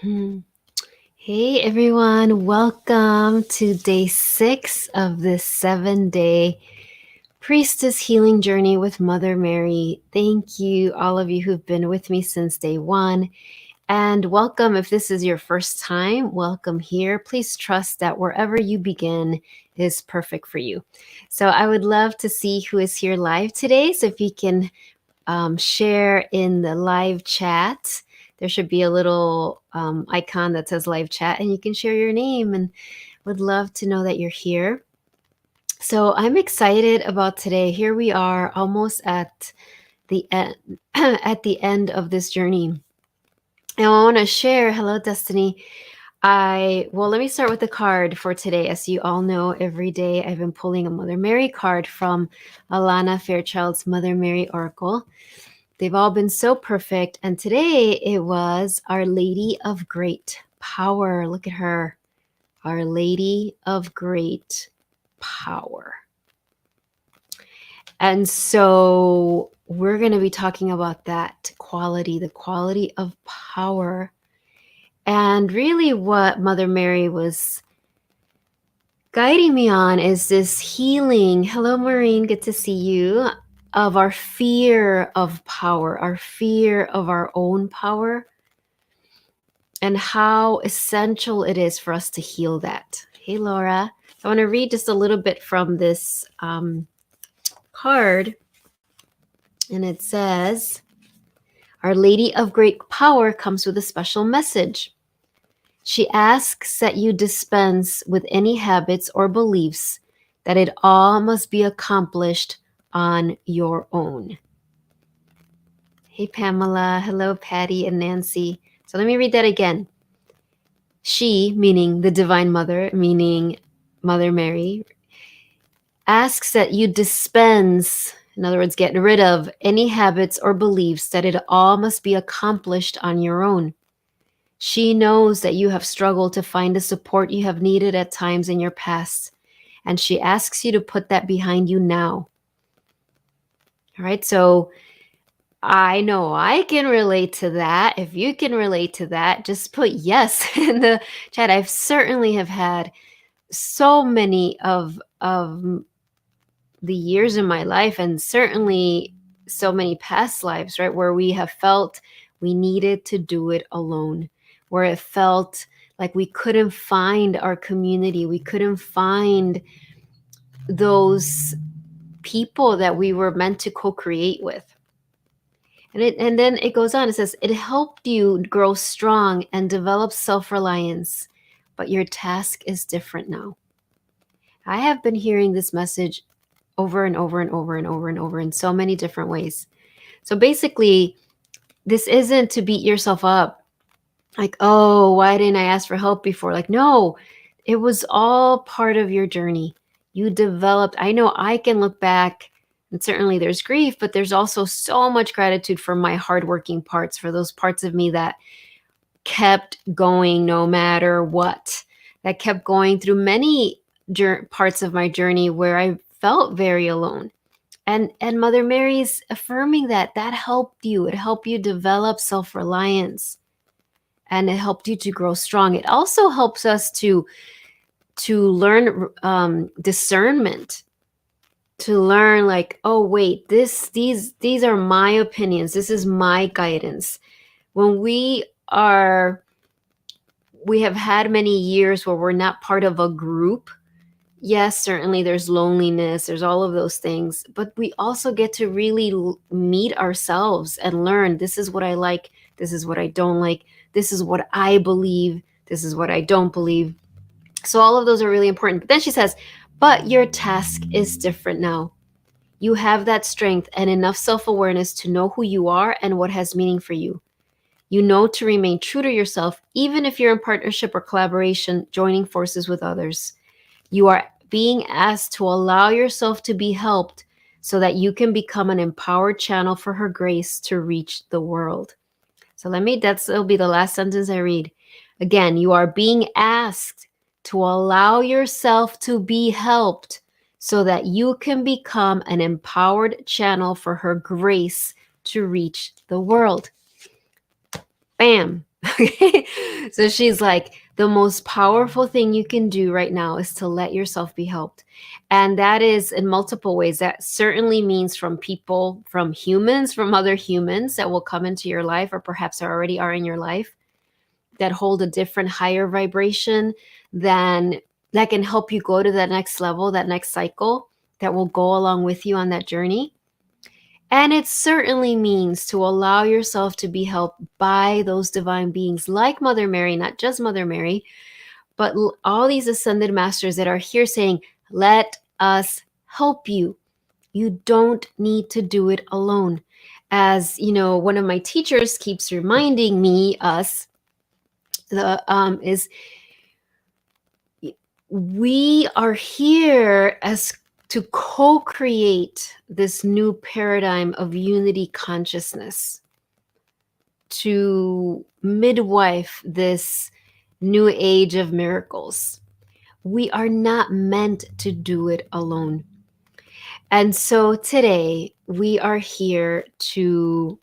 Hmm. Hey everyone, welcome to day 6 of this 7-day Priestess healing journey with Mother Mary. Thank you, all of you who've been with me since day 1. And welcome if this is your first time, welcome here. Please trust that wherever you begin is perfect for you. So I would love to see who is here live today. So if you can share in the live chat. There should be a little icon that says live chat, and you can share your name, and would love to know that you're here. So I'm excited about today. Here we are, almost at the end, at the end of this journey. And I want to share. Hello, Destiny. Let me start with the card for today. As you all know, every day I've been pulling a Mother Mary card from Alana Fairchild's Mother Mary Oracle. They've all been so perfect. And today it was Our Lady of Great Power. Look at her. Our Lady of Great Power. And so we're going to be talking about that quality, the quality of power. And really what Mother Mary was guiding me on is this healing. Hello, Maureen. Good to see you. Of our fear of power, our fear of our own power, and how essential it is for us to heal that. Hey, Laura. I want to read just a little bit from this card. And it says, Our Lady of Great Power comes with a special message. She asks that you dispense with any habits or beliefs, that it all must be accomplished on your own. Hey, Pamela. Hello, Patty and Nancy. So let me read that again. She, meaning the Divine Mother, meaning Mother Mary, asks that you dispense, in other words, get rid of any habits or beliefs, that it all must be accomplished on your own. She knows that you have struggled to find the support you have needed at times in your past, and she asks you to put that behind you now. All right, so I know I can relate to that. If you can relate to that, just put yes in the chat. I certainly have had so many of the years in my life, and certainly so many past lives, right, where we have felt we needed to do it alone, where it felt like we couldn't find our community, we couldn't find those people that we were meant to co-create with. And then it goes on, it says, it helped you grow strong and develop self-reliance, but your task is different now. I have been hearing this message over and over and over and over and over in so many different ways. So basically, this isn't to beat yourself up. Like, oh, why didn't I ask for help before? Like, no, it was all part of your journey. You developed. I know I can look back, and certainly there's grief, but there's also so much gratitude for my hardworking parts, for those parts of me that kept going no matter what, that kept going through many parts of my journey where I felt very alone. And Mother Mary's affirming that helped you. It helped you develop self-reliance, and it helped you to grow strong. It also helps us to learn discernment, to learn like, oh wait, these are my opinions. This is my guidance. When we have had many years where we're not part of a group, yes, certainly there's loneliness, there's all of those things, but we also get to really meet ourselves and learn, this is what I like, this is what I don't like, this is what I believe, this is what I don't believe. So all of those are really important. But then she says, but your task is different now. You have that strength and enough self-awareness to know who you are and what has meaning for you. You know to remain true to yourself, even if you're in partnership or collaboration, joining forces with others. You are being asked to allow yourself to be helped so that you can become an empowered channel for her grace to reach the world. So that'll be the last sentence I read. Again, you are being asked to allow yourself to be helped so that you can become an empowered channel for her grace to reach the world. Bam. Okay. So she's like, the most powerful thing you can do right now is to let yourself be helped. And that is in multiple ways. That certainly means from people, from humans, from other humans that will come into your life or perhaps already are in your life that hold a different higher vibration than that can help you go to that next level, that next cycle that will go along with you on that journey. And it certainly means to allow yourself to be helped by those divine beings like Mother Mary, not just Mother Mary, but all these ascended masters that are here saying, let us help you. You don't need to do it alone. As you know, one of my teachers keeps reminding me, us, is we are here as to co-create this new paradigm of unity consciousness, to midwife this new age of miracles. We are not meant to do it alone. And so today we are here to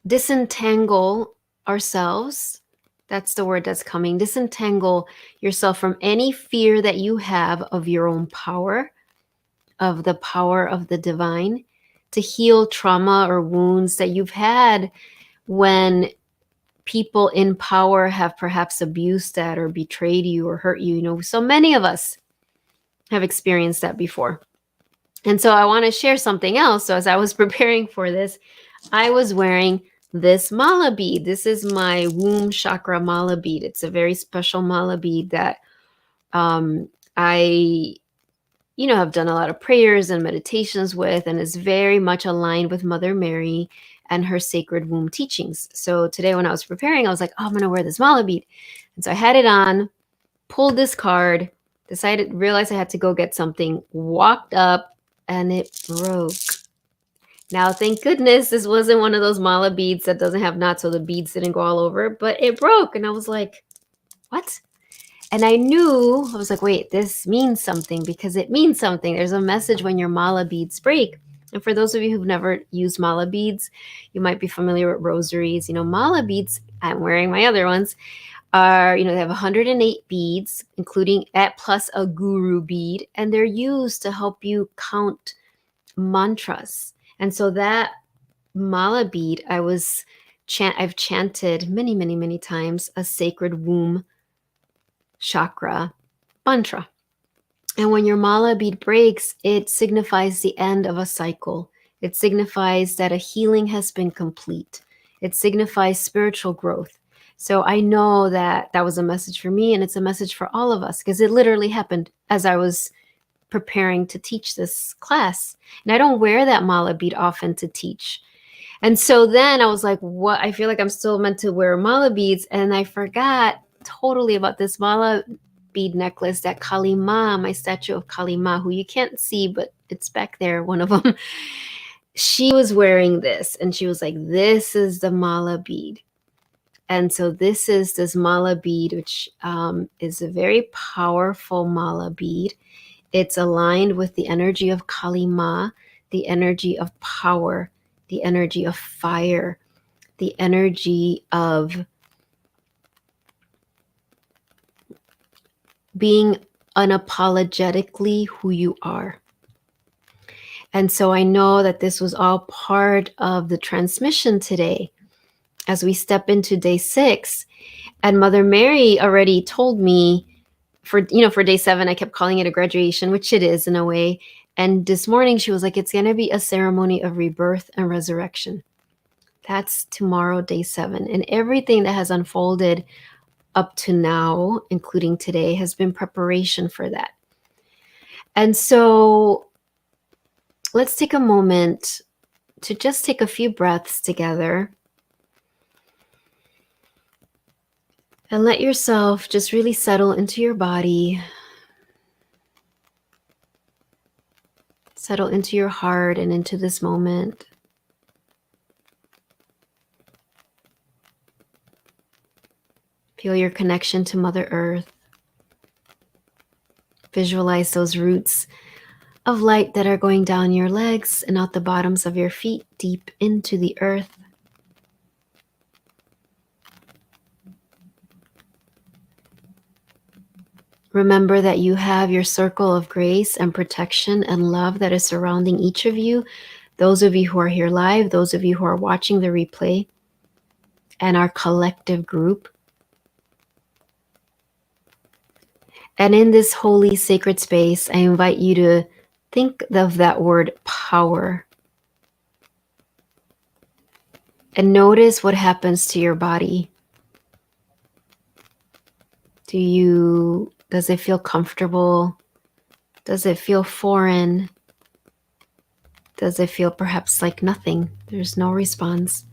disentangle ourselves. That's the word that's coming. Disentangle yourself from any fear that you have of your own power, of the power of the divine, to heal trauma or wounds that you've had when people in power have perhaps abused that or betrayed you or hurt you. You know, so many of us have experienced that before. And so I want to share something else. So as I was preparing for this, I was wearing this mala bead. This is my womb chakra mala bead. It's a very special mala bead that I, have done a lot of prayers and meditations with, and is very much aligned with Mother Mary and her sacred womb teachings. So today when I was preparing, I was like, oh, I'm going to wear this mala bead. And so I had it on, pulled this card, realized I had to go get something, walked up, and it broke. Now, thank goodness this wasn't one of those mala beads that doesn't have knots, so the beads didn't go all over, but it broke. And I was like, what? And I was like, wait, this means something, because it means something. There's a message when your mala beads break. And for those of you who've never used mala beads, you might be familiar with rosaries. Mala beads, I'm wearing my other ones, are, they have 108 beads, including plus a guru bead, and they're used to help you count mantras. And so that mala bead, I've chanted many, many, many times a sacred womb chakra mantra. And when your mala bead breaks, it signifies the end of a cycle. It signifies that a healing has been complete. It signifies spiritual growth. So I know that that was a message for me, and it's a message for all of us, because it literally happened as I was preparing to teach this class. And I don't wear that mala bead often to teach. And so then I was like, what? I feel like I'm still meant to wear mala beads. And I forgot totally about this mala bead necklace that Kali Ma, my statue of Kali Ma, who you can't see, but it's back there, one of them. She was wearing this, and she was like, this is the mala bead. And so this is this mala bead, which is a very powerful mala bead. It's aligned with the energy of Kali Ma, the energy of power, the energy of fire, the energy of being unapologetically who you are. And so I know that this was all part of the transmission today as we step into day 6. And Mother Mary already told me for day 7, I kept calling it a graduation, which it is in a way. And this morning she was like, it's going to be a ceremony of rebirth and resurrection. That's tomorrow, day 7. And everything that has unfolded up to now, including today, has been preparation for that. And so let's take a moment to just take a few breaths together and let yourself just really settle into your body, settle into your heart and into this moment. Feel your connection to Mother Earth. Visualize those roots of light that are going down your legs and out the bottoms of your feet, deep into the earth. Remember that you have your circle of grace and protection and love that is surrounding each of you. Those of you who are here live, those of you who are watching the replay, and our collective group. And in this holy sacred space, I invite you to think of that word power. And notice what happens to your body. Does it feel comfortable? Does it feel foreign? Does it feel perhaps like nothing? There's no response.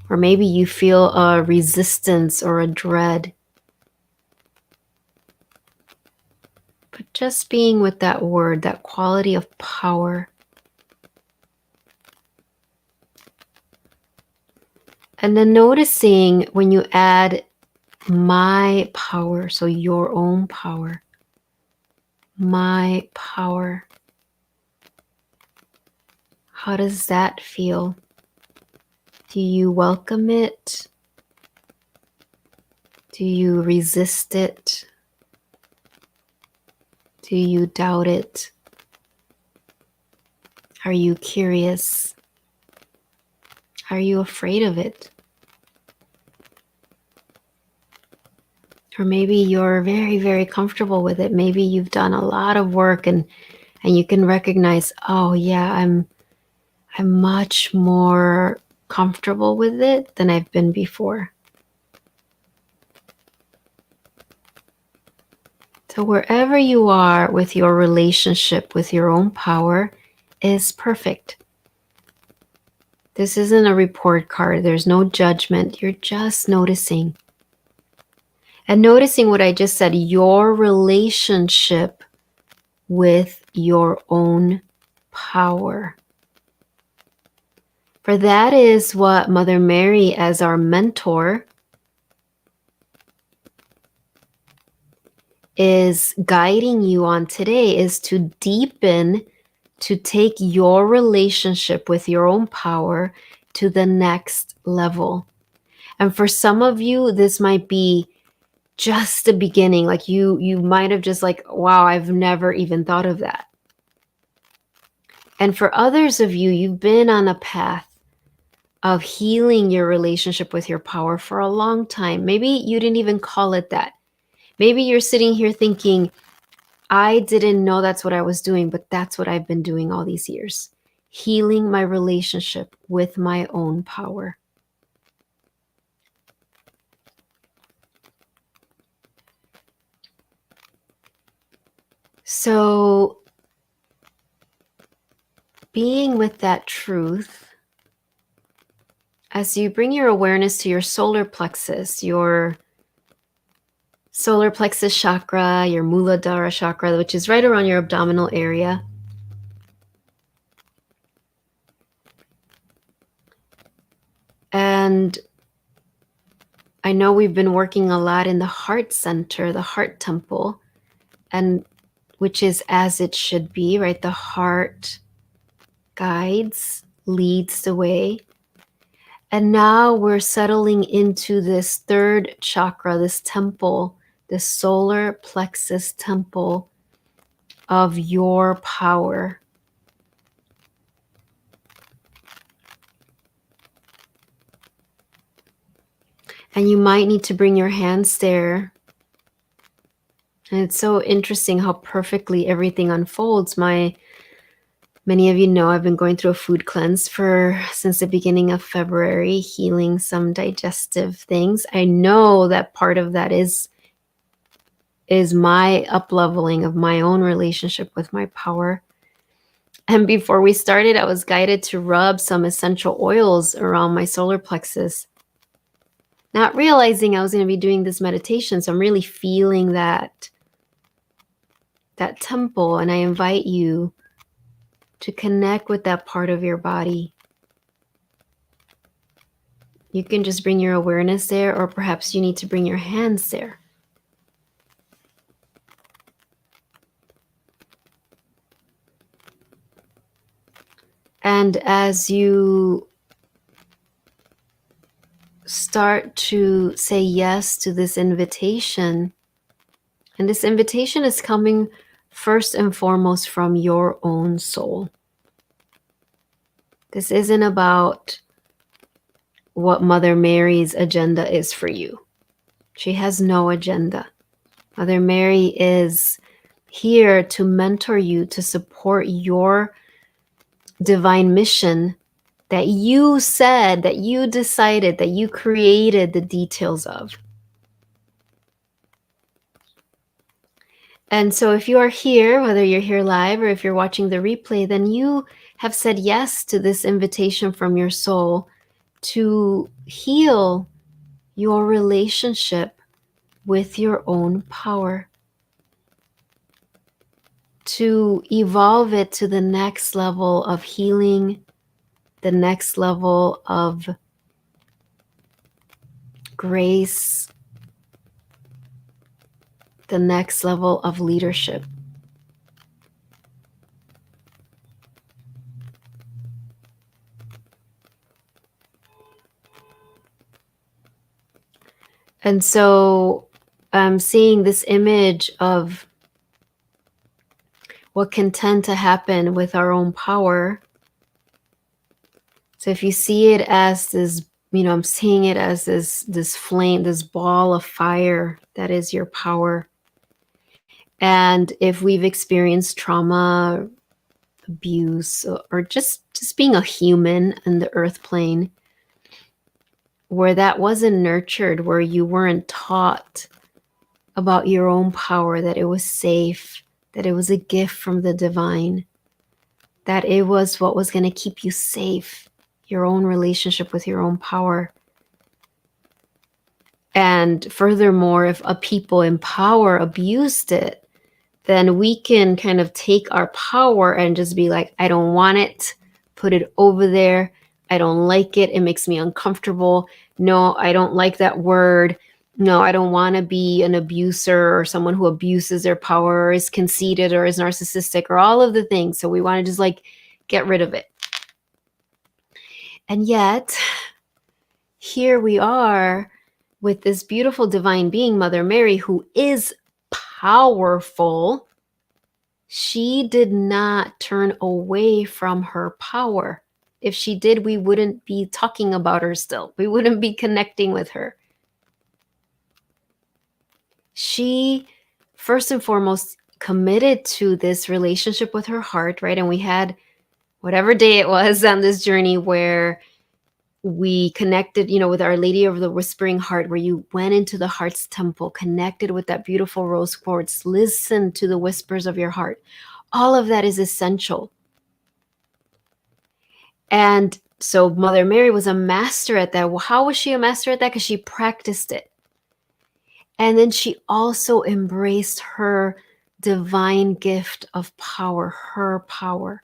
Or maybe you feel a resistance or a dread. But just being with that word, that quality of power. And then noticing when you add my power, so your own power, my power. How does that feel? Do you welcome it? Do you resist it? Do you doubt it? Are you curious? Are you afraid of it? Or maybe you're very, very comfortable with it. Maybe you've done a lot of work and you can recognize, oh yeah, I'm much more comfortable with it than I've been before. So wherever you are with your relationship with your own power is perfect. This isn't a report card. There's no judgment. You're just noticing. And noticing what I just said, your relationship with your own power. For that is what Mother Mary, as our mentor, is guiding you on today, is to deepen, to take your relationship with your own power to the next level. And for some of you, this might be just the beginning. Like you might have just like, wow, I've never even thought of that. And for others of you, you've been on a path of healing your relationship with your power for a long time. Maybe you didn't even call it that. Maybe you're sitting here thinking, I didn't know that's what I was doing, but that's what I've been doing all these years. Healing my relationship with my own power. So, being with that truth, as you bring your awareness to your solar plexus, your solar plexus chakra, your Muladhara chakra, which is right around your abdominal area. And I know we've been working a lot in the heart center, the heart temple, and which is as it should be, right? The heart guides, leads the way. And now we're settling into this third chakra, this temple, this solar plexus temple of your power. And you might need to bring your hands there. And it's so interesting how perfectly everything unfolds. Many of you know I've been going through a food cleanse since the beginning of February, healing some digestive things. I know that part of that is my up-leveling of my own relationship with my power. And before we started, I was guided to rub some essential oils around my solar plexus, not realizing I was going to be doing this meditation. So I'm really feeling that temple, and I invite you to connect with that part of your body. You can just bring your awareness there, or perhaps you need to bring your hands there. And as you start to say yes to this invitation, And this invitation is coming first and foremost from your own soul. This isn't about what Mother Mary's agenda is for you. She has no agenda. Mother Mary is here to mentor you, to support your divine mission that you said, that you decided, that you created the details of. And so if you are here, whether you're here live or if you're watching the replay, then you have said yes to this invitation from your soul to heal your relationship with your own power, to evolve it to the next level of healing, the next level of grace, the next level of leadership. And so I'm seeing this image of what can tend to happen with our own power. So if you see it as this, I'm seeing it as this flame, this ball of fire that is your power. And if we've experienced trauma, abuse, or just being a human in the earth plane, where that wasn't nurtured, where you weren't taught about your own power, that it was safe, that it was a gift from the divine, that it was what was going to keep you safe, your own relationship with your own power. And furthermore, if a people in power abused it, then we can kind of take our power and just be like, I don't want it, put it over there. I don't like it. It makes me uncomfortable. No, I don't like that word. No, I don't want to be an abuser or someone who abuses their power or is conceited or is narcissistic or all of the things. So we want to just like get rid of it. And yet, here we are with this beautiful divine being, Mother Mary, who is powerful. She did not turn away from her power. If she did, we wouldn't be talking about her still. We wouldn't be connecting with her. She, first and foremost, committed to this relationship with her heart, right? And we had whatever day it was on this journey where we connected, with Our Lady of the Whispering Heart, where you went into the heart's temple, connected with that beautiful rose quartz, listened to the whispers of your heart. All of that is essential. And so Mother Mary was a master at that. Well, how was she a master at that? Because she practiced it. And then she also embraced her divine gift of power, her power.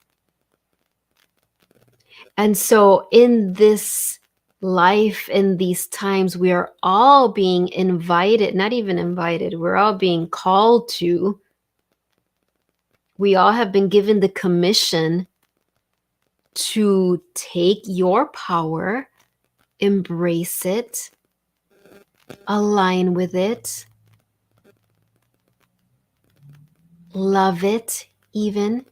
And so in this life, in these times, we are all being invited, not even invited, we're all being called to. We all have been given the commission to take your power, embrace it, align with it, love it even,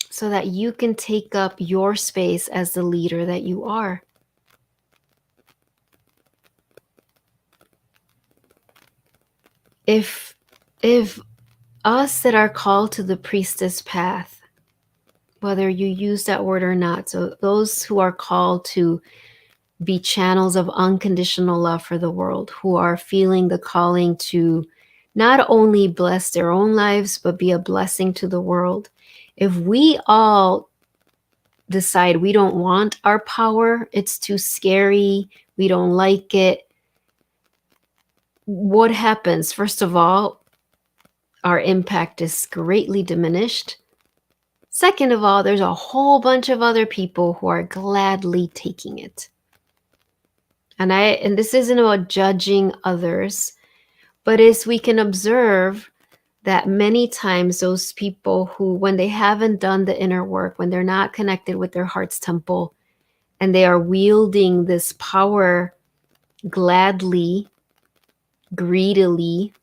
so that you can take up your space as the leader that you are. If us that are called to the priestess path, whether you use that word or not, so those who are called to be channels of unconditional love for the world, who are feeling the calling to not only bless their own lives, but be a blessing to the world. If we all decide we don't want our power, it's too scary, we don't like it, what happens? First of all, our impact is greatly diminished. Second of all, there's a whole bunch of other people who are gladly taking it. And this isn't about judging others, but as we can observe that many times those people who, when they haven't done the inner work, when they're not connected with their heart's temple, and they are wielding this power gladly, greedily,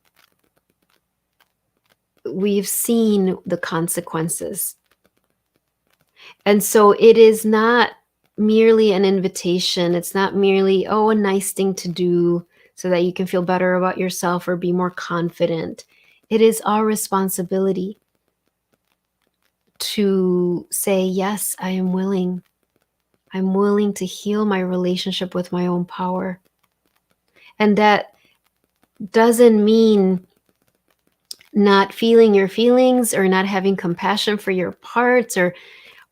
we've seen the consequences. And so it is not merely an invitation. It's not merely, oh, a nice thing to do so that you can feel better about yourself or be more confident. It is our responsibility to say, yes, I am willing. I'm willing to heal my relationship with my own power. And that doesn't mean not feeling your feelings or not having compassion for your parts,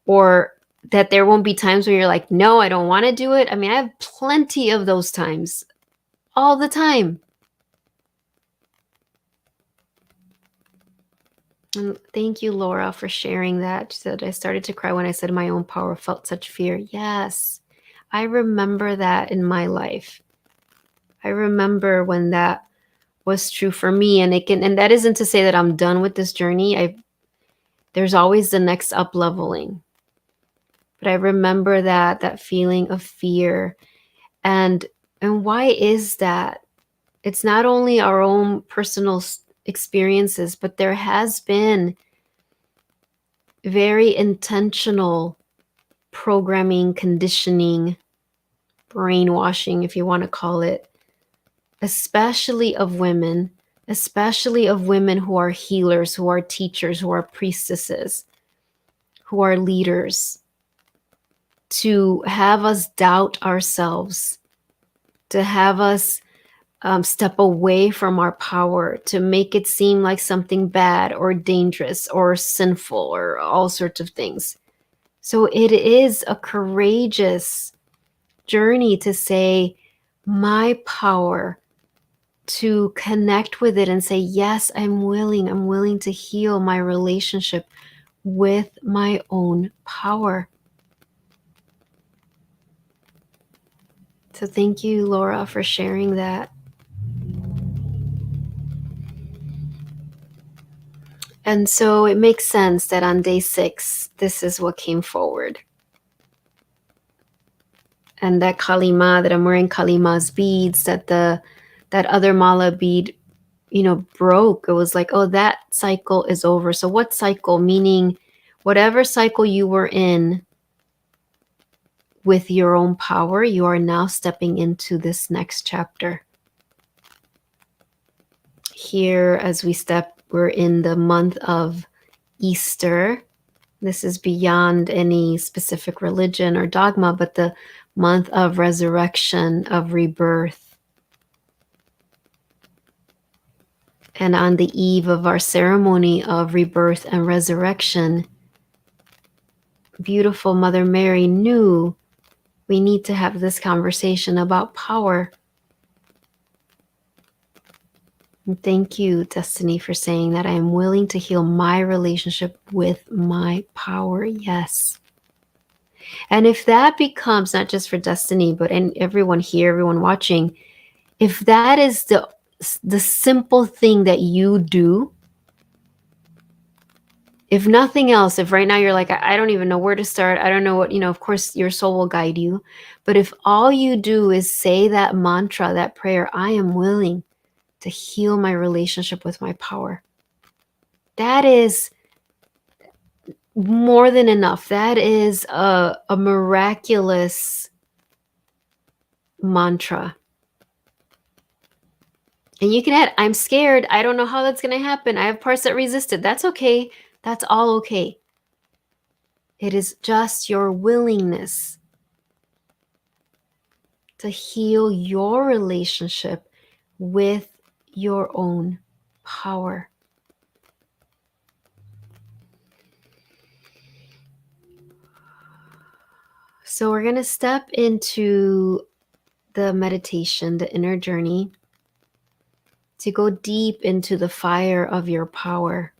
or that there won't be times where you're like, no, I don't want to do it. I mean, I have plenty of those times all the time. And thank you, Laura, for sharing that. She said, I started to cry when I said my own power, felt such fear. Yes, I remember that in my life. I remember when that was true for me. And that isn't to say that I'm done with this journey. There's always the next up leveling. But I remember that feeling of fear. And why is that? It's not only our own personal experiences, but there has been very intentional programming, conditioning, brainwashing, if you want to call it, especially of women who are healers, who are teachers, who are priestesses, who are leaders, to have us doubt ourselves, to have us step away from our power, to make it seem like something bad or dangerous or sinful or all sorts of things. So it is a courageous journey to say, my power, to connect with it and say, yes, I'm willing to heal my relationship with my own power. So thank you, Laura, for sharing that. And so it makes sense that on day 6, this is what came forward. And that kalima, that I'm wearing kalima's beads, that other mala bead, broke. It was like, oh, that cycle is over. So what cycle? Meaning whatever cycle you were in with your own power, you are now stepping into this next chapter. Here, as we're in the month of Easter. This is beyond any specific religion or dogma, but the month of resurrection, of rebirth. And on the eve of our ceremony of rebirth and resurrection, beautiful Mother Mary knew we need to have this conversation about power. And thank you, Destiny, for saying that I am willing to heal my relationship with my power. Yes. And if that becomes, not just for Destiny, but everyone here, everyone watching, if that is the simple thing that you do, if nothing else, if right now you're like, I don't even know where to start, I don't know what, of course your soul will guide you. But if all you do is say that mantra, that prayer, I am willing to heal my relationship with my power, that is more than enough. That is a miraculous mantra. And you can add, I'm scared. I don't know how that's going to happen. I have parts that resist it. That's okay. That's all okay. It is just your willingness to heal your relationship with your own power. So we're going to step into the meditation, the inner journey, to go deep into the fire of your power.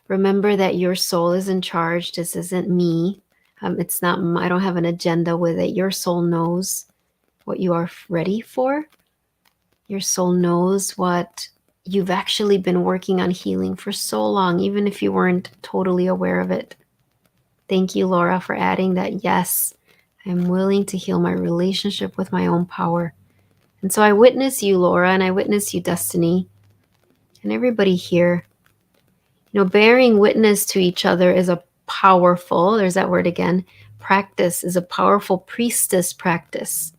Remember that your soul is in charge. This isn't me. It's not, I don't have an agenda with it. Your soul knows what you are ready for. Your soul knows what you've actually been working on healing for so long, even if you weren't totally aware of it. Thank you, Laura, for adding that. Yes, I'm willing to heal my relationship with my own power. And so I witness you, Laura, and I witness you, Destiny, and everybody here. Bearing witness to each other is a powerful, there's that word again, practice, is a powerful priestess practice.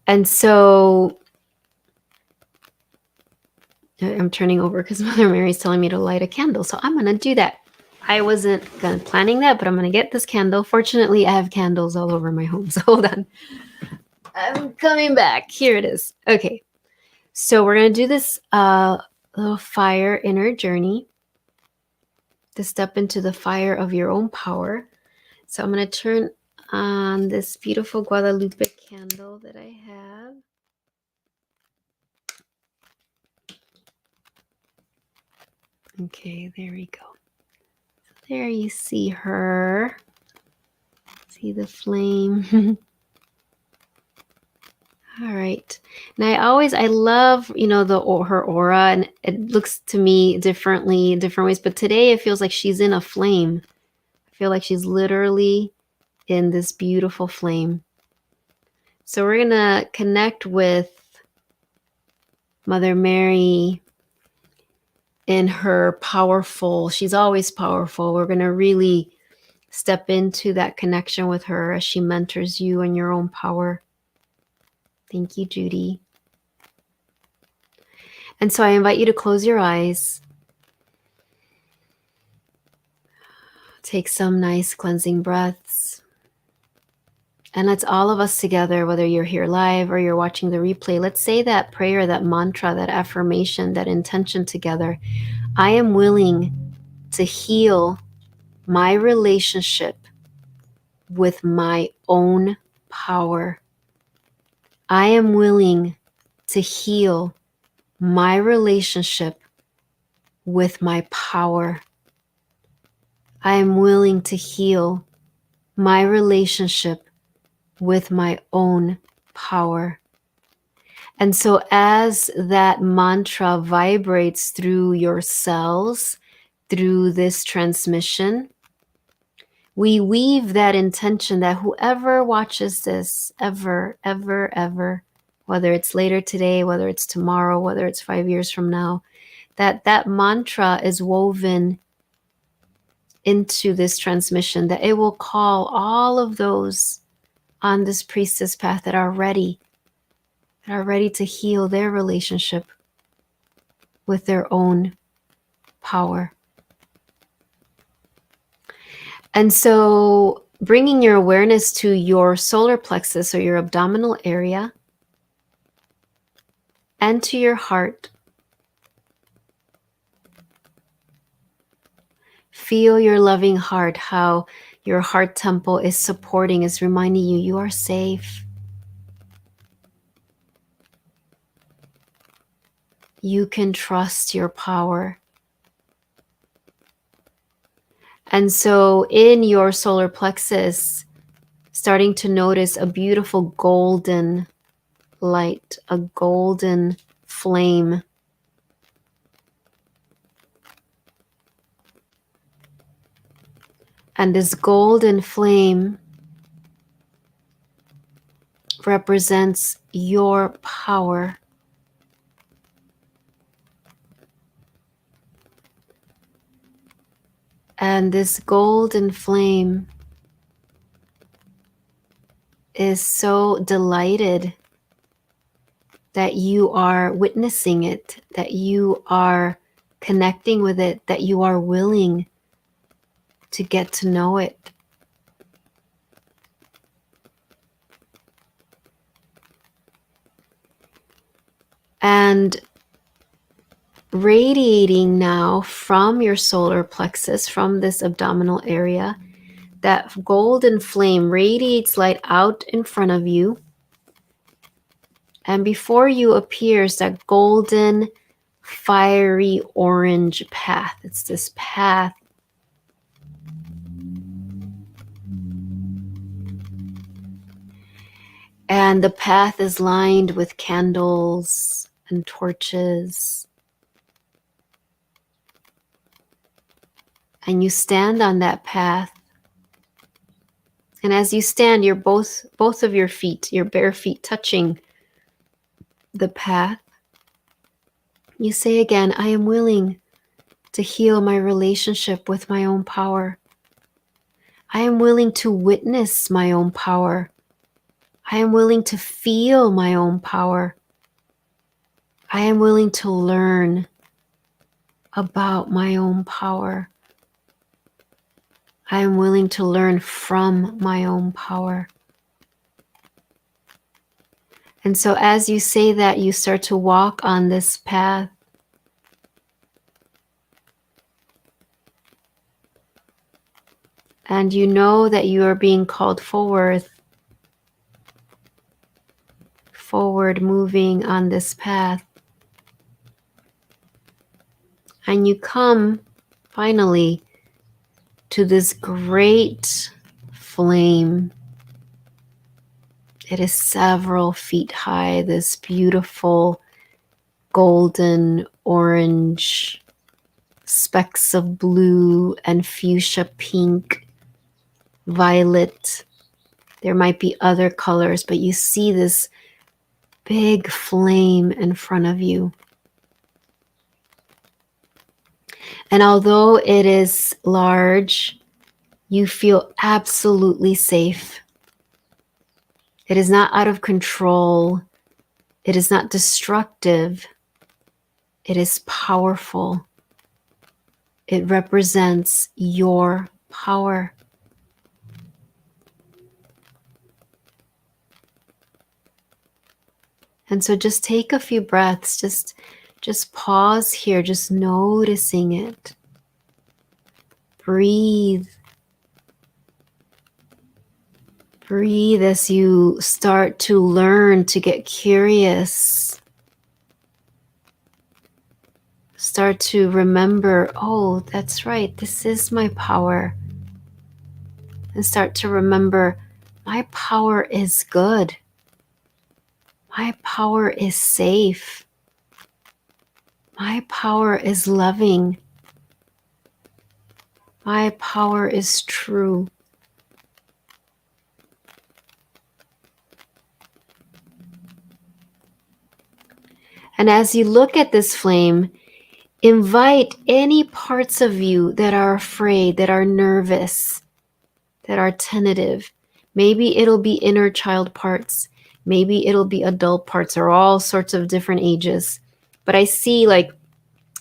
And so I'm turning over because Mother Mary's telling me to light a candle. So I'm going to do that. I wasn't planning that, but I'm going to get this candle. Fortunately, I have candles all over my home. So hold on. I'm coming back. Here it is. Okay. So we're going to do this little fire inner journey to step into the fire of your own power. So I'm going to turn on this beautiful Guadalupe candle that I have. Okay, there we go. There you see her. See the flame. All right. And I love, her aura, and it looks to me differently in different ways. But today it feels like she's in a flame. I feel like she's literally in this beautiful flame. So we're going to connect with Mother Mary in her powerful, she's always powerful. We're going to really step into that connection with her as she mentors you in your own power. Thank you, Judy. And so I invite you to close your eyes. Take some nice cleansing breaths. And let's all of us together, whether you're here live or you're watching the replay, let's say that prayer, that mantra, that affirmation, that intention together. I am willing to heal my relationship with my own power. I am willing to heal my relationship with my power. I am willing to heal my relationship with my own power. And so as that mantra vibrates through your cells, through this transmission, we weave that intention that whoever watches this ever, whether it's later today, whether it's tomorrow, whether it's 5 years from now, that mantra is woven into this transmission, that it will call all of those on this priestess path that are ready to heal their relationship with their own power. And so bringing your awareness to your solar plexus or your abdominal area and to your heart. Feel your loving heart, how your heart temple is supporting, is reminding you, you are safe. You can trust your power. And so in your solar plexus, starting to notice a beautiful golden light, a golden flame. And this golden flame represents your power. And this golden flame is so delighted that you are witnessing it, that you are connecting with it, that you are willing to get to know it. And radiating now from your solar plexus, from this abdominal area, that golden flame radiates light out in front of you. And before you appears that golden, fiery orange path. It's this path and the path is lined with candles and torches. and you stand on that path. And as you stand, you're both of your feet, your bare feet touching the path. You say again, I am willing to heal my relationship with my own power. I am willing to witness my own power. I am willing to feel my own power. I am willing to learn about my own power. I am willing to learn from my own power. And so as you say that, you start to walk on this path. And you know that you are being called forward, moving on this path. And you come finally to this great flame. It is several feet high, this beautiful golden orange, specks of blue and fuchsia pink, violet. There might be other colors, but you see this big flame in front of you. And although it is large, you feel absolutely safe. It is not out of control. It is not destructive. It is powerful. It represents your power. And so just take a few breaths, just pause here, just noticing it. Breathe. Breathe as you start to learn to get curious. Start to remember, oh, that's right, this is my power. And start to remember, my power is good. My power is safe. My power is loving. My power is true. And as you look at this flame, invite any parts of you that are afraid, that are nervous, that are tentative. Maybe it'll be inner child parts. Maybe it'll be adult parts, or all sorts of different ages. But I see like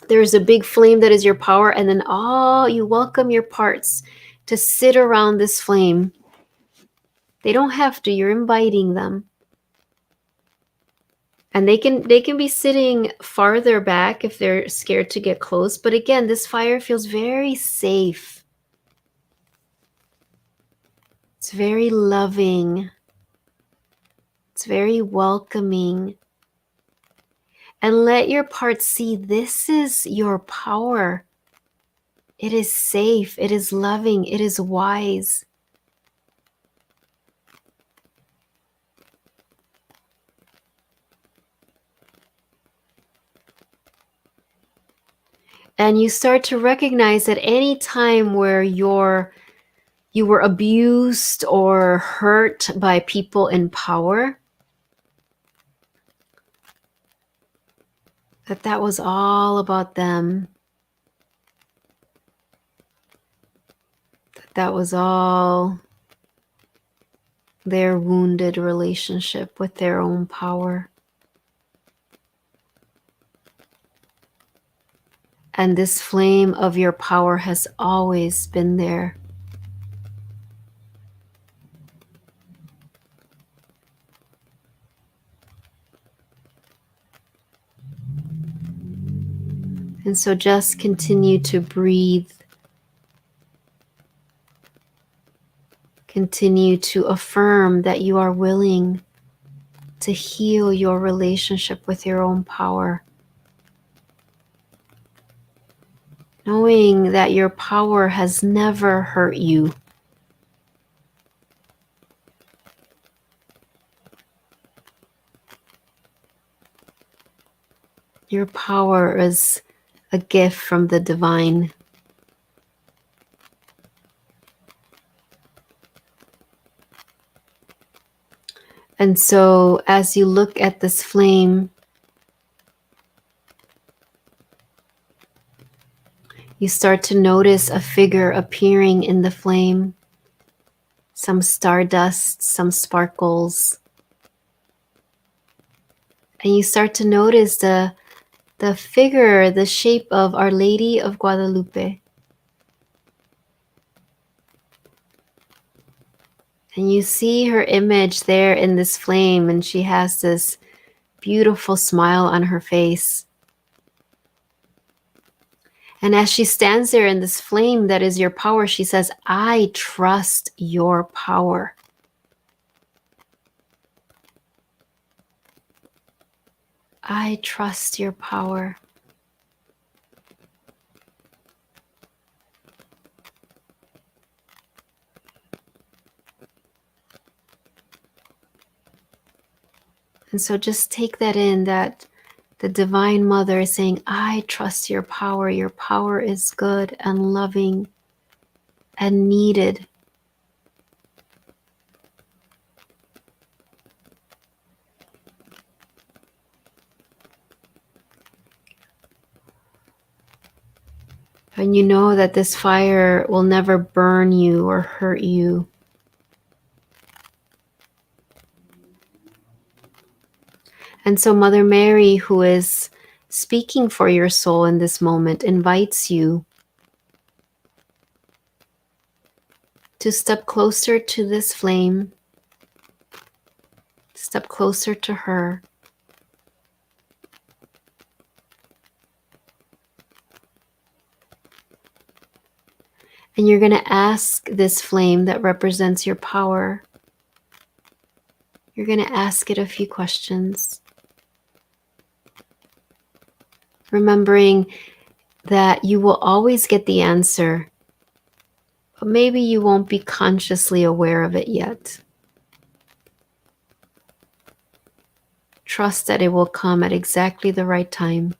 there's a big flame that is your power, and then you welcome your parts to sit around this flame. They don't have to, you're inviting them. And they can be sitting farther back if they're scared to get close. But again, this fire feels very safe. It's very loving. It's very welcoming. And let your parts see this is your power. It is safe. It is loving. It is wise. And you start to recognize that any time where you were abused or hurt by people in power, that was all about them. That was all their wounded relationship with their own power. And this flame of your power has always been there. And so just continue to breathe. Continue to affirm that you are willing to heal your relationship with your own power. Knowing that your power has never hurt you. Your power is a gift from the divine. And so as you look at this flame, you start to notice a figure appearing in the flame, some stardust, some sparkles. And you start to notice the figure, the shape of Our Lady of Guadalupe. And you see her image there in this flame, and she has this beautiful smile on her face. And as she stands there in this flame that is your power, she says, I trust your power. I trust your power. And so just take that in, that the Divine Mother is saying, I trust your power. Your power is good and loving and needed. And you know that this fire will never burn you or hurt you. And so Mother Mary, who is speaking for your soul in this moment, invites you to step closer to this flame, step closer to her. And you're going to ask this flame that represents your power, you're going to ask it a few questions. Remembering that you will always get the answer, but maybe you won't be consciously aware of it yet. Trust that it will come at exactly the right time.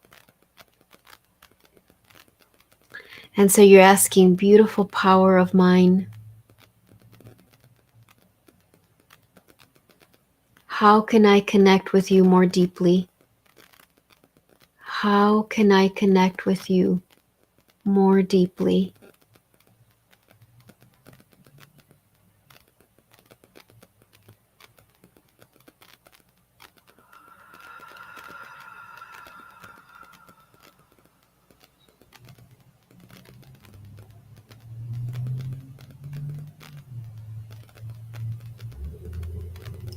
And so you're asking, beautiful power of mine, how can I connect with you more deeply? How can I connect with you more deeply?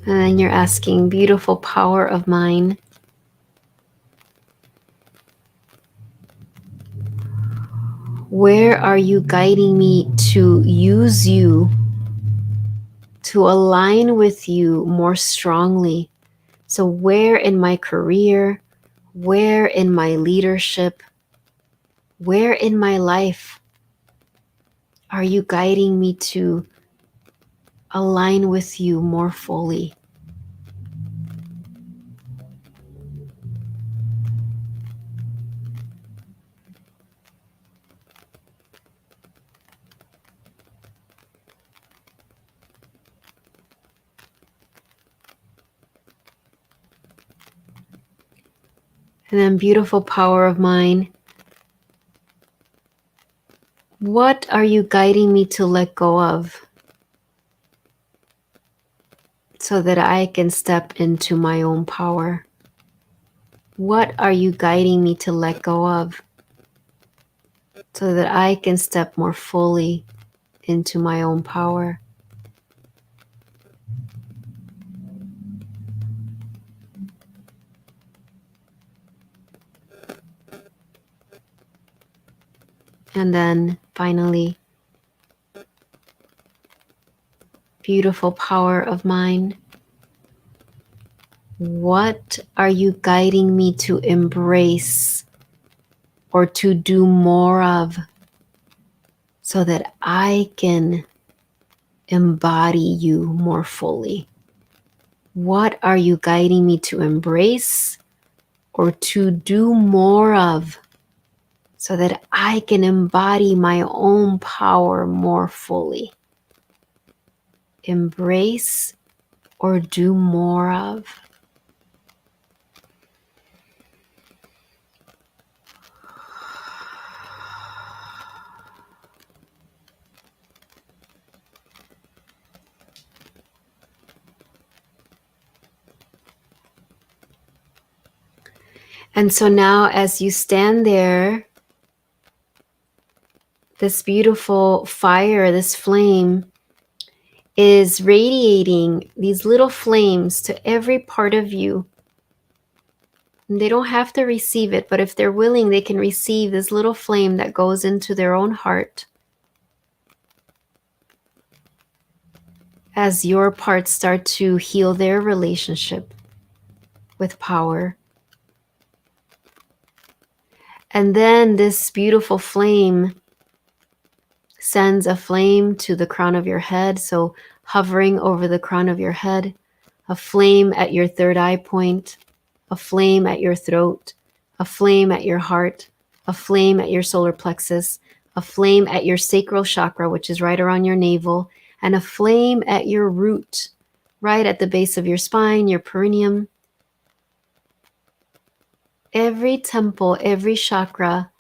And then you're asking, beautiful power of mine, where are you guiding me to use you, to align with you more strongly? So where in my career, where in my leadership, where in my life are you guiding me to align with you more fully? And then, beautiful power of mine, what are you guiding me to let go of so that I can step into my own power? What are you guiding me to let go of so that I can step more fully into my own power? And then finally, beautiful power of mine, what are you guiding me to embrace or to do more of so that I can embody you more fully? What are you guiding me to embrace or to do more of so that I can embody my own power more fully? Embrace or do more of. And so now as you stand there, this beautiful fire, this flame is radiating these little flames to every part of you. And they don't have to receive it, but if they're willing, they can receive this little flame that goes into their own heart as your parts start to heal their relationship with power. And then this beautiful flame sends a flame to the crown of your head. So hovering over the crown of your head, a flame at your third eye point, a flame at your throat, a flame at your heart, a flame at your solar plexus, a flame at your sacral chakra, which is right around your navel, and a flame at your root, right at the base of your spine, your perineum. Every temple, every chakra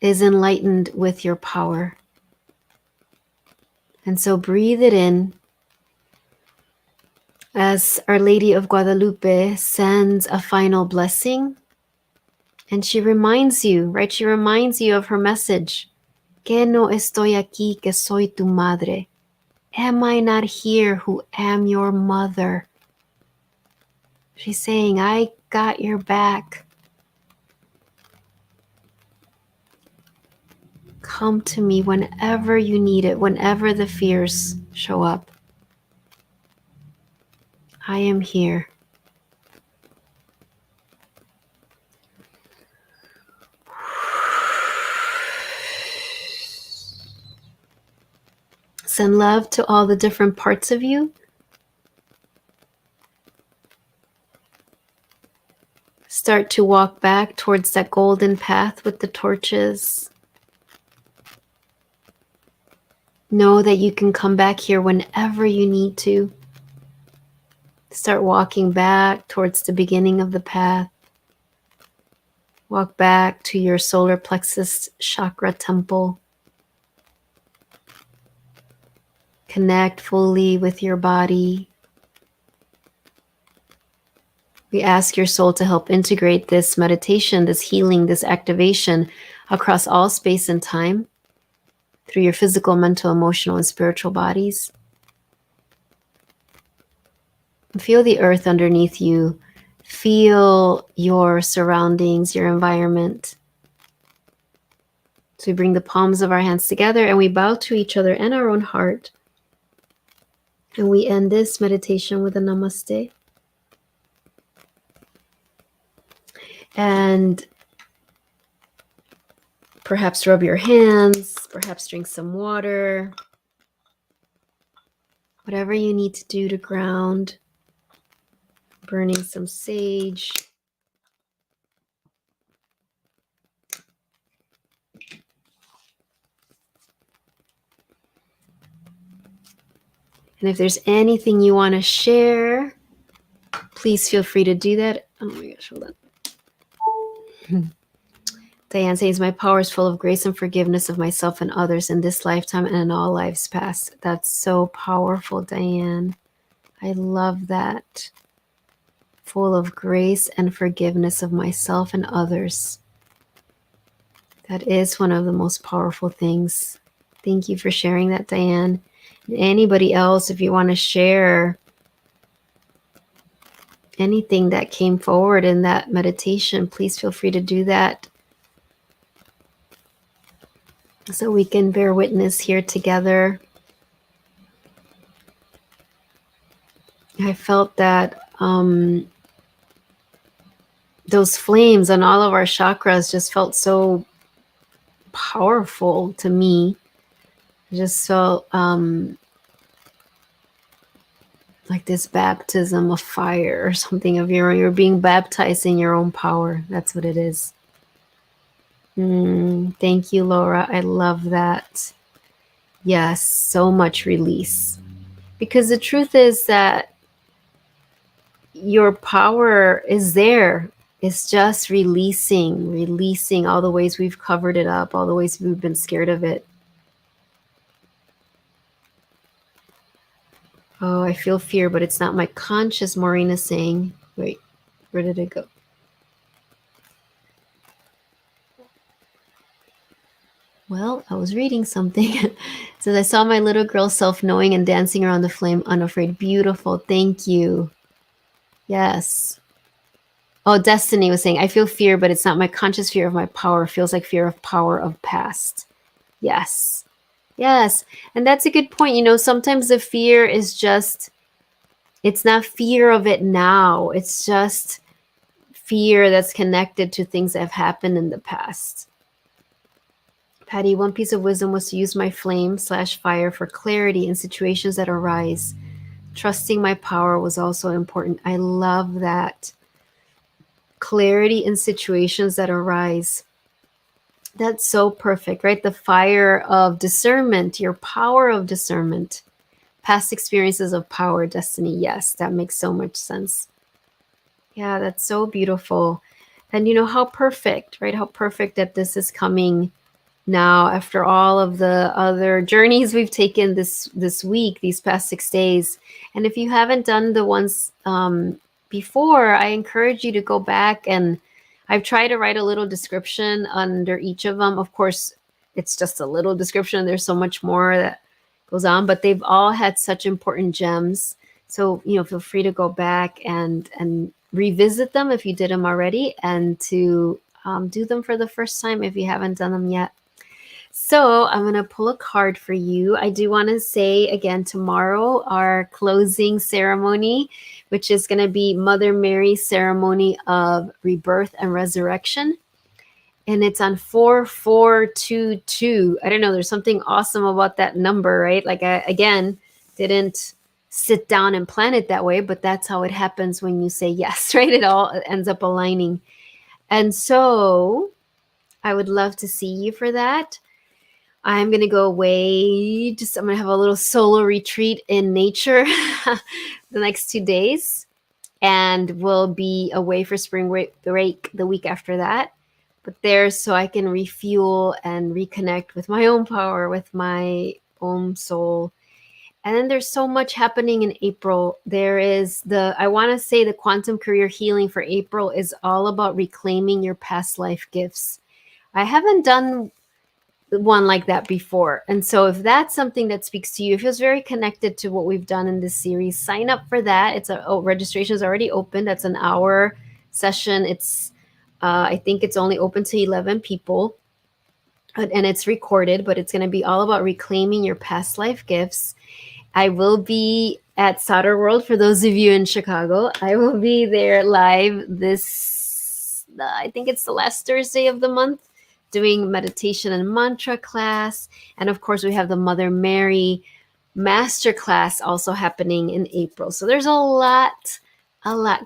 is enlightened with your power. And so breathe it in as Our Lady of Guadalupe sends a final blessing. And she reminds you, right? She reminds you of her message. Que no estoy aquí, que soy tu madre. Am I not here who am your mother? She's saying, I got your back. Come to me whenever you need it, whenever the fears show up. I am here. Send love to all the different parts of you. Start to walk back towards that golden path with the torches. Know that you can come back here whenever you need to. Start walking back towards the beginning of the path. Walk back to your solar plexus chakra temple. Connect fully with your body. We ask your soul to help integrate this meditation, this healing, this activation across all space and time through your physical, mental, emotional, and spiritual bodies. Feel the earth underneath you. Feel your surroundings, your environment. So we bring the palms of our hands together and we bow to each other and our own heart. And we end this meditation with a namaste. And perhaps rub your hands, perhaps drink some water. Whatever you need to do to ground. Burning some sage. And if there's anything you want to share, please feel free to do that. Oh my gosh, hold on. Diane says, my power is full of grace and forgiveness of myself and others in this lifetime and in all lives past. That's so powerful, Diane. I love that. Full of grace and forgiveness of myself and others. That is one of the most powerful things. Thank you for sharing that, Diane. And anybody else, if you want to share anything that came forward in that meditation, please feel free to do that. So we can bear witness here together. I felt that those flames on all of our chakras just felt so powerful to me. I just felt like this baptism of fire or something of you're being baptized in your own power. That's what it is. Thank you, Laura. I love that. Yes, so much release. Because the truth is that your power is there. It's just releasing all the ways we've covered it up, all the ways we've been scared of it. Oh, I feel fear, but it's not my conscious, Maureen is saying. Wait, where did it go? Well, I was reading something. It says, I saw my little girl self-knowing and dancing around the flame, unafraid. Beautiful. Thank you. Yes. Oh, Destiny was saying, I feel fear, but it's not my conscious fear of my power. It feels like fear of power of past. Yes. Yes. And that's a good point. You know, sometimes the fear is just, it's not fear of it now. It's just fear that's connected to things that have happened in the past. Patty, one piece of wisdom was to use my flame/fire for clarity in situations that arise. Trusting my power was also important. I love that. Clarity in situations that arise. That's so perfect, right? The fire of discernment, your power of discernment. Past experiences of power, destiny. Yes, that makes so much sense. Yeah, that's so beautiful. And you know, how perfect, right? How perfect that this is coming now after all of the other journeys we've taken this week, these past 6 days. And if you haven't done the ones before, I encourage you to go back, and I've tried to write a little description under each of them. Of course, it's just a little description. There's so much more that goes on, but they've all had such important gems. So, you know, feel free to go back and revisit them if you did them already, and to do them for the first time if you haven't done them yet. So I'm going to pull a card for you. I do want to say again, tomorrow, our closing ceremony, which is going to be Mother Mary's ceremony of rebirth and resurrection. And it's on 4422. I don't know. There's something awesome about that number, right? Like I, again, didn't sit down and plan it that way, but that's how it happens when you say yes, right? It all ends up aligning. And so I would love to see you for that. I'm going to go away. I'm going to have a little solo retreat in nature the next 2 days. And we'll be away for spring break the week after that. But there's so I can refuel and reconnect with my own power, with my own soul. And then there's so much happening in April. There is I want to say the quantum career healing for April is all about reclaiming your past life gifts. I haven't done one like that before. And so if that's something that speaks to you, it feels very connected to what we've done in this series, sign up for that. It's registration is already open. That's an hour session. It's I think it's only open to 11 people, and it's recorded, but it's going to be all about reclaiming your past life gifts. I will be at Solder World for those of you in Chicago. I will be there live I think it's the last Thursday of the month, doing meditation and mantra class. And of course, we have the Mother Mary master class also happening in April. So there's a lot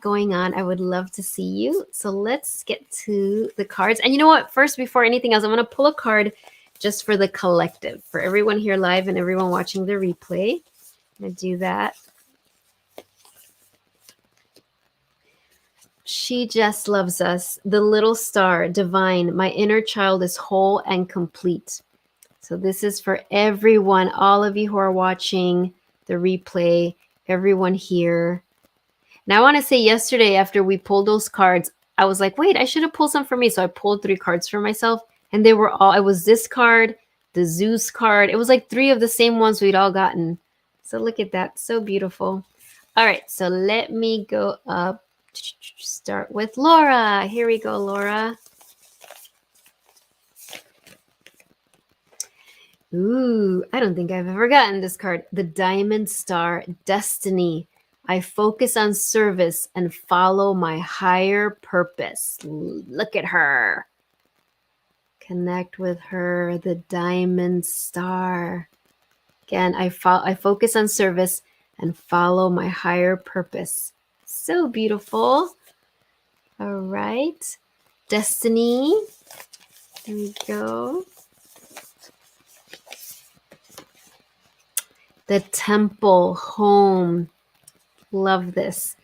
going on. I would love to see you. So let's get to the cards. And you know what? First, before anything else, I'm going to pull a card just for the collective, for everyone here live and everyone watching the replay. I'm going to do that. She just loves us. The little star, divine. My inner child is whole and complete. So this is for everyone, all of you who are watching the replay, everyone here. Now I want to say, yesterday after we pulled those cards, I was like, wait, I should have pulled some for me. So I pulled 3 cards for myself, and they were all, it was this card, the Zeus card. It was like 3 of the same ones we'd all gotten. So look at that. So beautiful. All right. So let me go up. Start with Laura. Here we go, Laura. Ooh, I don't think I've ever gotten this card. The Diamond Star, Destiny. I focus on service and follow my higher purpose. Look at her. Connect with her, the Diamond Star. Again, I focus on service and follow my higher purpose. So beautiful. All right. Destiny. Here we go. The temple, home. Love this.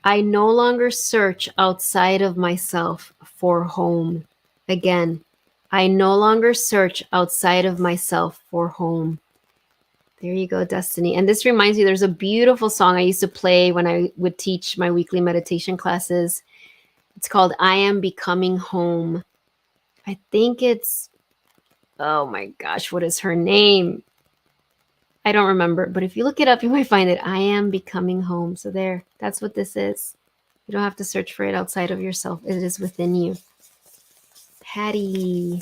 I no longer search outside of myself for home. Again, I no longer search outside of myself for home. There you go, Destiny. And this reminds me, there's a beautiful song I used to play when I would teach my weekly meditation classes. It's called I Am Becoming Home. I think it's, oh my gosh, what is her name? I don't remember, but if you look it up, you might find it. I Am Becoming Home. So there, that's what this is. You don't have to search for it outside of yourself. It is within you. Patty.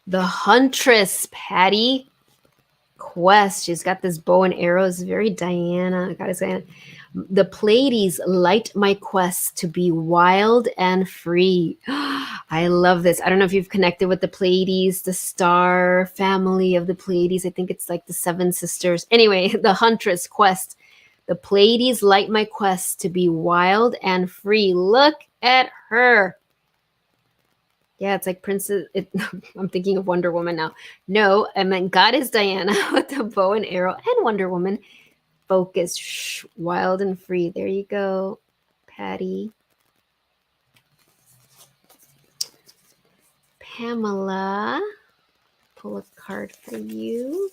The Huntress, Patty. Quest. She's got this bow and arrows. Very Diana. Goddess Diana. The Pleiades light my quest to be wild and free. I love this. I don't know if you've connected with the Pleiades, the star family of the Pleiades. I think it's like the 7 sisters. Anyway, the Huntress quest. The Pleiades light my quest to be wild and free. Look at her. Yeah, it's like Princess. I'm thinking of Wonder Woman now. No, I meant Goddess Diana with the bow and arrow and Wonder Woman. Focus, wild and free. There you go, Patty. Pamela, pull a card for you.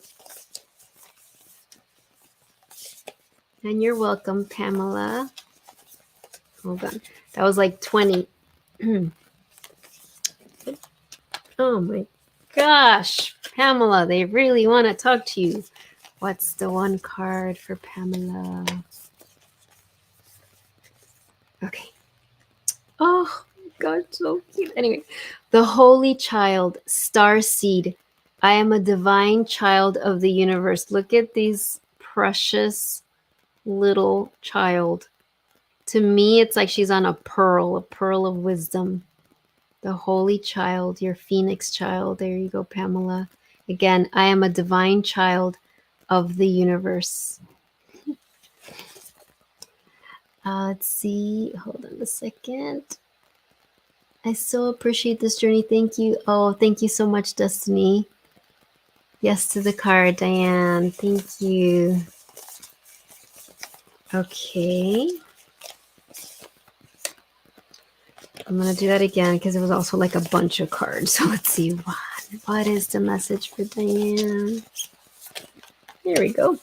And you're welcome, Pamela. Hold on. That was like 20. Oh my gosh, Pamela, they really want to talk to you. What's the one card for Pamela? Okay. Oh my God, so cute. Anyway, the Holy Child, Star Seed. I am a divine child of the universe. Look at these precious little child. To me, it's like she's on a pearl of wisdom. The Holy Child, your Phoenix child. There you go, Pamela. Again, I am a divine child of the universe. Let's see. Hold on a second. I so appreciate this journey. Thank you. Oh, thank you so much, Destiny. Yes to the card, Diane. Thank you. Okay. I'm going to do that again because it was also like a bunch of cards. So let's see. What is the message for Diane? There we go.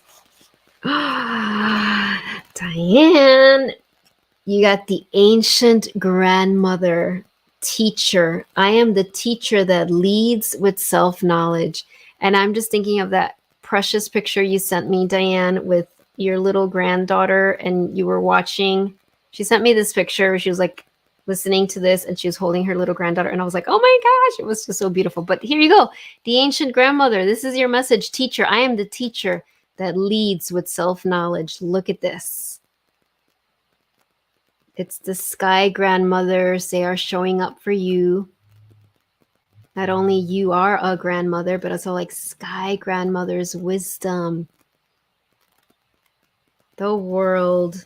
Diane, you got the ancient grandmother teacher. I am the teacher that leads with self-knowledge. And I'm just thinking of that precious picture you sent me, Diane, with your little granddaughter, and you were watching. She sent me this picture where she was like listening to this and she was holding her little granddaughter, and I was like, oh my gosh, it was just so beautiful. But here you go. The ancient grandmother. This is your message, teacher. I am the teacher that leads with self-knowledge. Look at this. It's the sky grandmothers. They are showing up for you. Not only you are a grandmother, but also like sky grandmother's wisdom. The world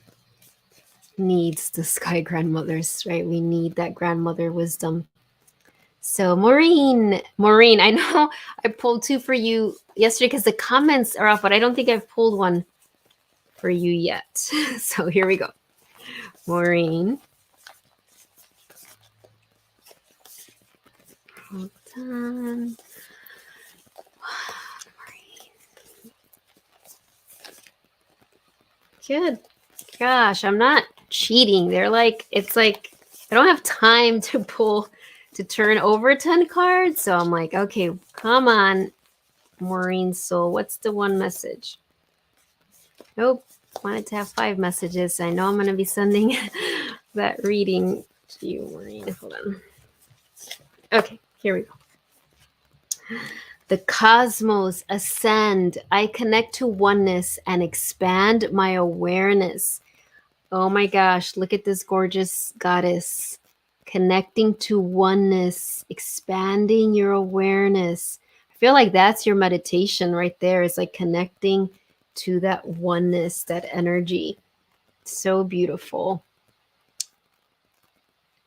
needs the sky grandmothers, right? We need that grandmother wisdom. So Maureen, I know I pulled 2 for you yesterday because the comments are off, but I don't think I've pulled one for you yet. So here we go. Maureen. Hold on. Good. Gosh, I'm not cheating. They're like, it's like, I don't have time to turn over 10 cards. So I'm like, okay, come on, Maureen Soul. What's the one message? Nope. Wanted to have 5 messages. I know I'm going to be sending that reading to you, Maureen. Hold on. Okay, here we go. The cosmos ascend. I connect to oneness and expand my awareness. Oh my gosh, look at this gorgeous goddess. Connecting to oneness, expanding your awareness. I feel like that's your meditation right there. It's like connecting to that oneness, that energy. So beautiful.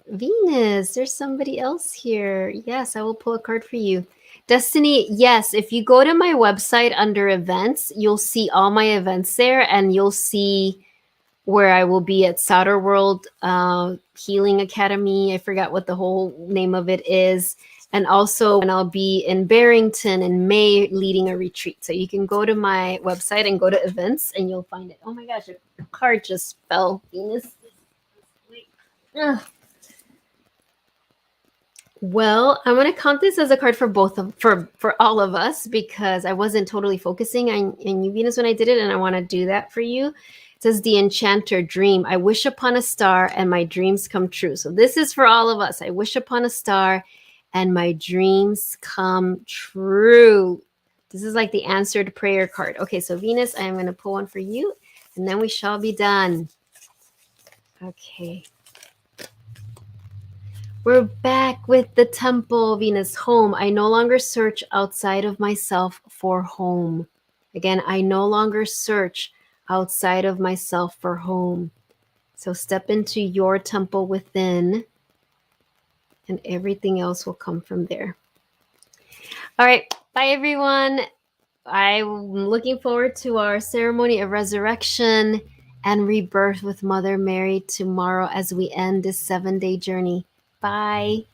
Venus, there's somebody else here. Yes, I will pull a card for you. Destiny, yes, if you go to my website under events, you'll see all my events there, and you'll see where I will be at Souter World Healing Academy. I forgot what the whole name of it is. And also when I'll be in Barrington in May leading a retreat. So you can go to my website and go to events and you'll find it. Oh my gosh, a card just fell. Venus. Ugh. Well, I'm going to count this as a card for both of for all of us because I wasn't totally focusing on you, Venus, when I did it, and I want to do that for you. It says the enchanter dream. I wish upon a star and my dreams come true. So this is for all of us. I wish upon a star and my dreams come true. This is like the answered prayer card. Okay, so Venus, I am going to pull one for you, and then we shall be done. Okay. We're back with the temple, Venus, home. I no longer search outside of myself for home. Again, I no longer search outside of myself for home. So step into your temple within, and everything else will come from there. All right. Bye, everyone. I'm looking forward to our ceremony of resurrection and rebirth with Mother Mary tomorrow as we end this 7-day journey. Bye.